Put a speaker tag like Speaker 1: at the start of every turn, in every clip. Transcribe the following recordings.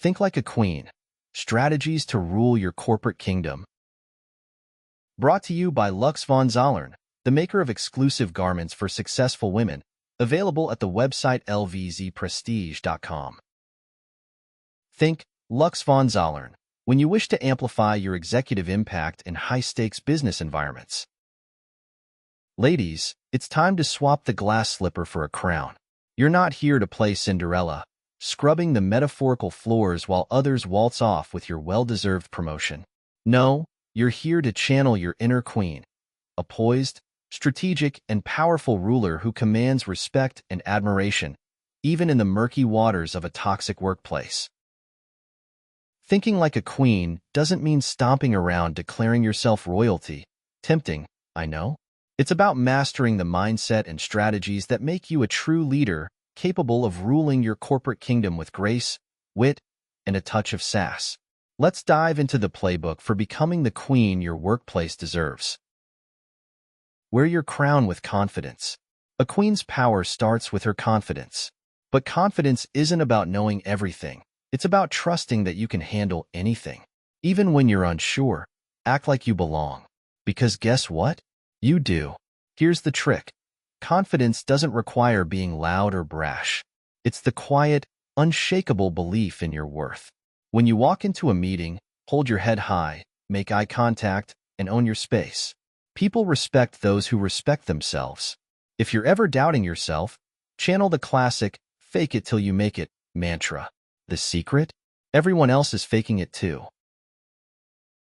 Speaker 1: Think like a queen. Strategies to rule your corporate kingdom. Brought to you by Lux von Zollern, the maker of exclusive garments for successful women, available at the website lvzprestige.com. Think Lux von Zollern when you wish to amplify your executive impact in high-stakes business environments. Ladies, it's time to swap the glass slipper for a crown. You're not here to play Cinderella, scrubbing the metaphorical floors while others waltz off with your well-deserved promotion. No, you're here to channel your inner queen, a poised, strategic, and powerful ruler who commands respect and admiration, even in the murky waters of a toxic workplace. Thinking like a queen doesn't mean stomping around declaring yourself royalty. Tempting, I know. It's about mastering the mindset and strategies that make you a true leader, capable of ruling your corporate kingdom with grace, wit, and a touch of sass. Let's dive into the playbook for becoming the queen your workplace deserves. Wear your crown with confidence. A queen's power starts with her confidence. But confidence isn't about knowing everything. It's about trusting that you can handle anything. Even when you're unsure, act like you belong. Because guess what? You do. Here's the trick. Confidence doesn't require being loud or brash. It's the quiet, unshakable belief in your worth. When you walk into a meeting, hold your head high, make eye contact, and own your space. People respect those who respect themselves. If you're ever doubting yourself, channel the classic, fake it till you make it, mantra. The secret? Everyone else is faking it too.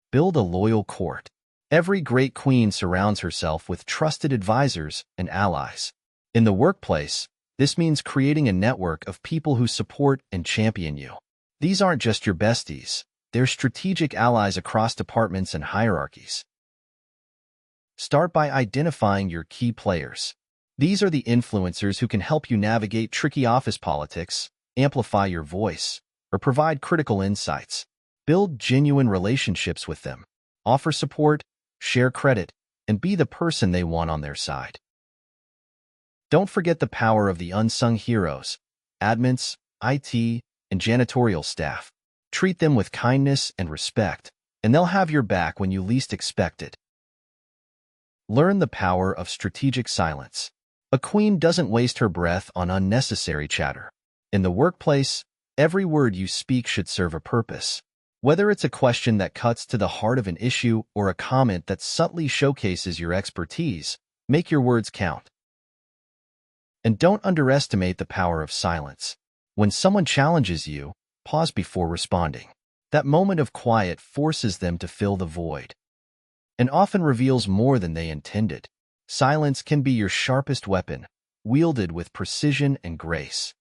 Speaker 1: Build a loyal court. Every great queen surrounds herself with trusted advisors and allies. In the workplace, this means creating a network of people who support and champion you. These aren't just your besties. They're strategic allies across departments and hierarchies. Start by identifying your key players. These are the influencers who can help you navigate tricky office politics, amplify your voice, or provide critical insights. Build genuine relationships with them. Offer support, share credit, and be the person they want on their side. Don't forget the power of the unsung heroes, admins, IT, and janitorial staff. Treat them with kindness and respect, and they'll have your back when you least expect it. Learn the power of strategic silence. A queen doesn't waste her breath on unnecessary chatter. In the workplace, every word you speak should serve a purpose. Whether it's a question that cuts to the heart of an issue or a comment that subtly showcases your expertise, make your words count. And don't underestimate the power of silence. When someone challenges you, pause before responding. That moment of quiet forces them to fill the void, and often reveals more than they intended. Silence can be your sharpest weapon, wielded with precision and grace.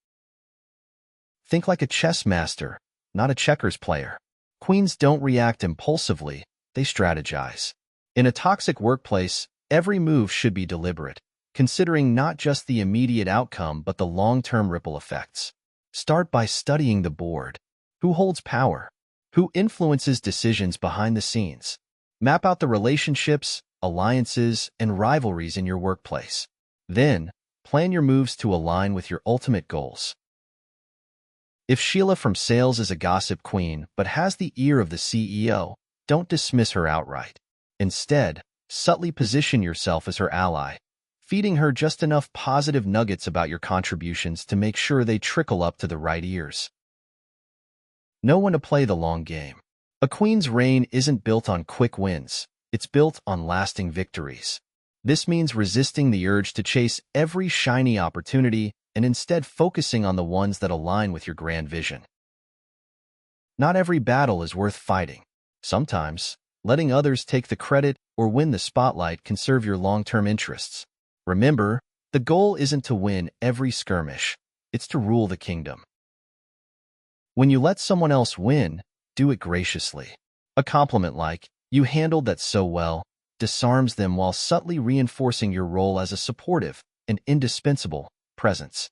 Speaker 1: Think like a chess master, not a checkers player. Queens don't react impulsively, they strategize. In a toxic workplace, every move should be deliberate, considering not just the immediate outcome but the long-term ripple effects. Start by studying the board. Who holds power? Who influences decisions behind the scenes? Map out the relationships, alliances, and rivalries in your workplace. Then, plan your moves to align with your ultimate goals. If Sheila from sales is a gossip queen but has the ear of the CEO, don't dismiss her outright. Instead, subtly position yourself as her ally, feeding her just enough positive nuggets about your contributions to make sure they trickle up to the right ears. Know when to play the long game. A queen's reign isn't built on quick wins, it's built on lasting victories. This means resisting the urge to chase every shiny opportunity and instead focusing on the ones that align with your grand vision. Not every battle is worth fighting. Sometimes, letting others take the credit or win the spotlight can serve your long-term interests. Remember, the goal isn't to win every skirmish, it's to rule the kingdom. When you let someone else win, do it graciously. A compliment like, "You handled that so well," disarms them while subtly reinforcing your role as a supportive and indispensable presence.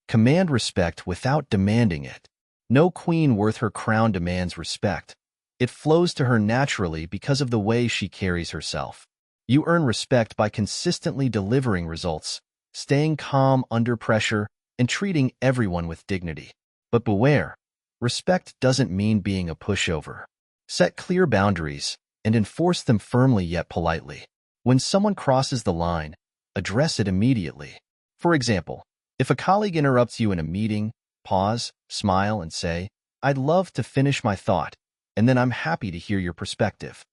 Speaker 1: Command respect without demanding it. No queen worth her crown demands respect. It flows to her naturally because of the way she carries herself. You earn respect by consistently delivering results, staying calm under pressure, and treating everyone with dignity. But beware, Respect doesn't mean being a pushover. Set clear boundaries and enforce them firmly yet politely. When someone crosses the line, address it immediately. For example, if a colleague interrupts you in a meeting, pause, smile, and say, "I'd love to finish my thought, and then I'm happy to hear your perspective."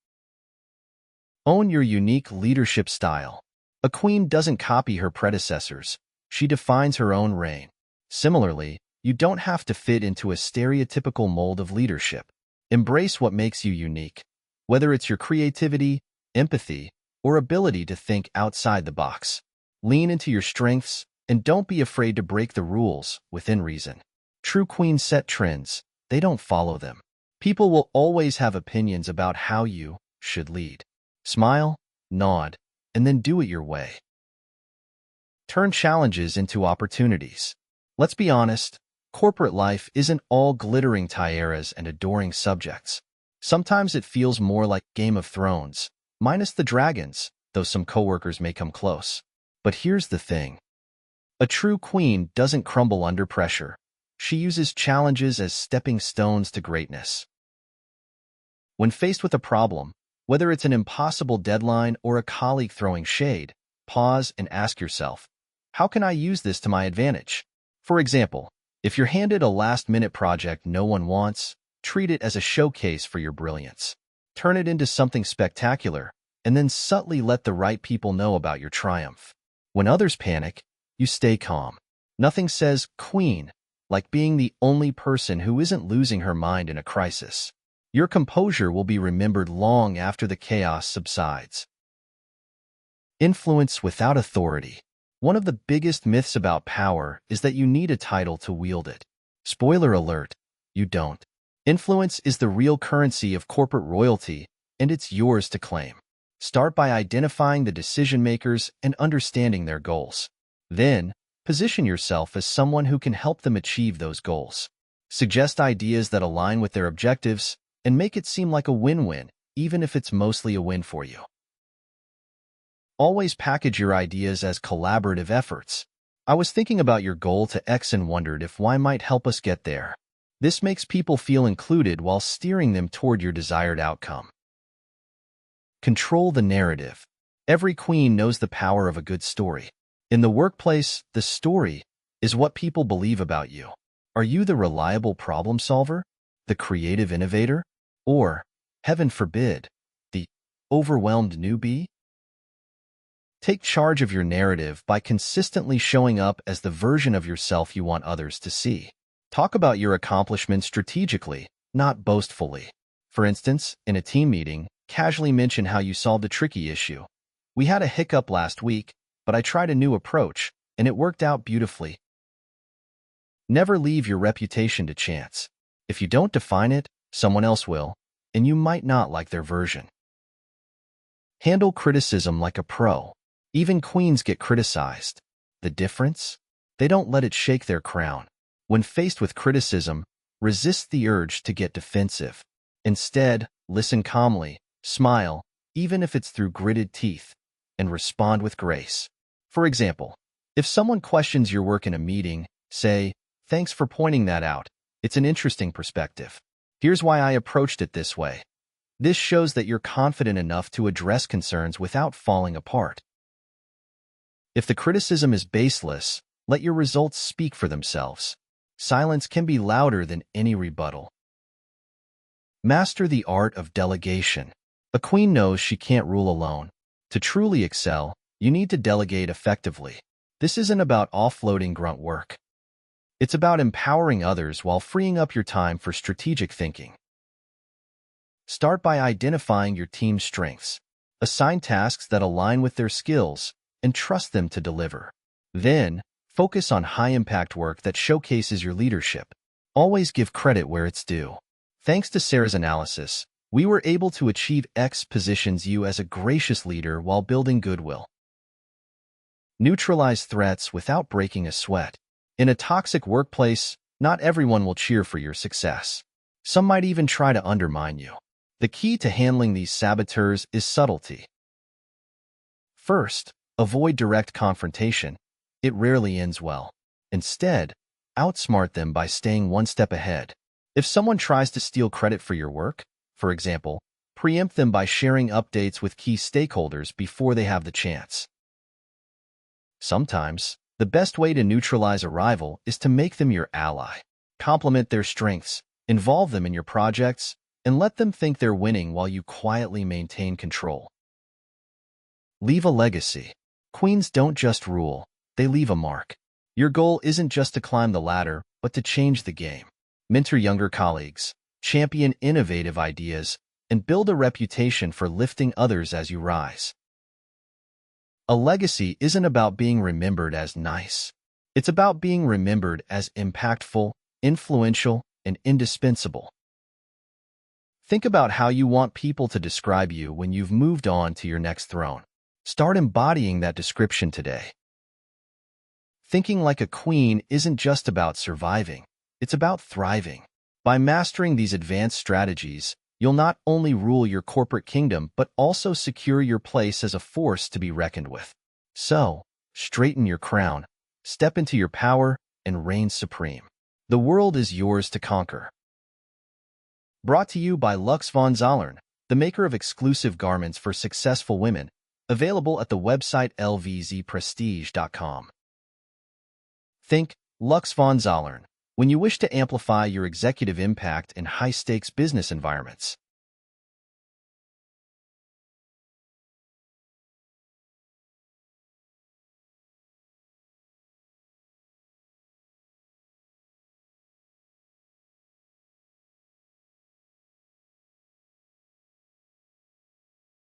Speaker 1: Own your unique leadership style. A queen doesn't copy her predecessors. She defines her own reign. Similarly, you don't have to fit into a stereotypical mold of leadership. Embrace what makes you unique, whether it's your creativity, empathy, or ability to think outside the box. Lean into your strengths, and don't be afraid to break the rules within reason. True queens set trends, they don't follow them. People will always have opinions about how you should lead. Smile, nod, and then do it your way. Turn challenges into opportunities. Let's be honest, corporate life isn't all glittering tiaras and adoring subjects. Sometimes it feels more like Game of Thrones, minus the dragons, though some coworkers may come close. But here's the thing. A true queen doesn't crumble under pressure. She uses challenges as stepping stones to greatness. When faced with a problem, whether it's an impossible deadline or a colleague throwing shade, pause and ask yourself, how can I use this to my advantage? For example, if you're handed a last-minute project no one wants, treat it as a showcase for your brilliance. Turn it into something spectacular, and then subtly let the right people know about your triumph. When others panic, you stay calm. Nothing says queen like being the only person who isn't losing her mind in a crisis. Your composure will be remembered long after the chaos subsides. Influence without authority. One of the biggest myths about power is that you need a title to wield it. Spoiler alert, you don't. Influence is the real currency of corporate royalty, and it's yours to claim. Start by identifying the decision-makers and understanding their goals. Then, position yourself as someone who can help them achieve those goals. Suggest ideas that align with their objectives, and make it seem like a win-win, even if it's mostly a win for you. Always package your ideas as collaborative efforts. I was thinking about your goal to X and wondered if Y might help us get there. This makes people feel included while steering them toward your desired outcome. Control the narrative. Every queen knows the power of a good story. In the workplace, the story is what people believe about you. Are you the reliable problem solver, the creative innovator, or, heaven forbid, the overwhelmed newbie? Take charge of your narrative by consistently showing up as the version of yourself you want others to see. Talk about your accomplishments strategically, not boastfully. For instance, in a team meeting, casually mention how you solved a tricky issue. "We had a hiccup last week, but I tried a new approach, and it worked out beautifully." Never leave your reputation to chance. If you don't define it, someone else will, and you might not like their version. Handle criticism like a pro. Even queens get criticized. The difference? They don't let it shake their crown. When faced with criticism, resist the urge to get defensive. Instead, listen calmly, smile, even if it's through gritted teeth, and respond with grace. For example, if someone questions your work in a meeting, say, "Thanks for pointing that out. It's an interesting perspective. Here's why I approached it this way." This shows that you're confident enough to address concerns without falling apart. If the criticism is baseless, let your results speak for themselves. Silence can be louder than any rebuttal. Master the art of delegation. A queen knows she can't rule alone. To truly excel, you need to delegate effectively. This isn't about offloading grunt work. It's about empowering others while freeing up your time for strategic thinking. Start by identifying your team's strengths. Assign tasks that align with their skills and trust them to deliver. Then, focus on high-impact work that showcases your leadership. Always give credit where it's due. Thanks to Sarah's analysis, we were able to achieve X positions you as a gracious leader while building goodwill. Neutralize threats without breaking a sweat. In a toxic workplace, not everyone will cheer for your success. Some might even try to undermine you. The key to handling these saboteurs is subtlety. First, avoid direct confrontation. It rarely ends well. Instead, outsmart them by staying one step ahead. If someone tries to steal credit for your work, for example, preempt them by sharing updates with key stakeholders before they have the chance. Sometimes, the best way to neutralize a rival is to make them your ally. Complement their strengths, involve them in your projects, and let them think they're winning while you quietly maintain control. Leave a legacy. Queens don't just rule, they leave a mark. Your goal isn't just to climb the ladder, but to change the game. Mentor younger colleagues, champion innovative ideas, and build a reputation for lifting others as you rise. A legacy isn't about being remembered as nice. It's about being remembered as impactful, influential, and indispensable. Think about how you want people to describe you when you've moved on to your next throne. Start embodying that description today. Thinking like a queen isn't just about surviving, it's about thriving. By mastering these advanced strategies, you'll not only rule your corporate kingdom, but also secure your place as a force to be reckoned with. So, straighten your crown, step into your power, and reign supreme. The world is yours to conquer. Brought to you by Lux von Zollern, the maker of exclusive garments for successful women, available at the website lvzprestige.com. Think Lux von Zollern when you wish to amplify your executive impact in high-stakes business environments.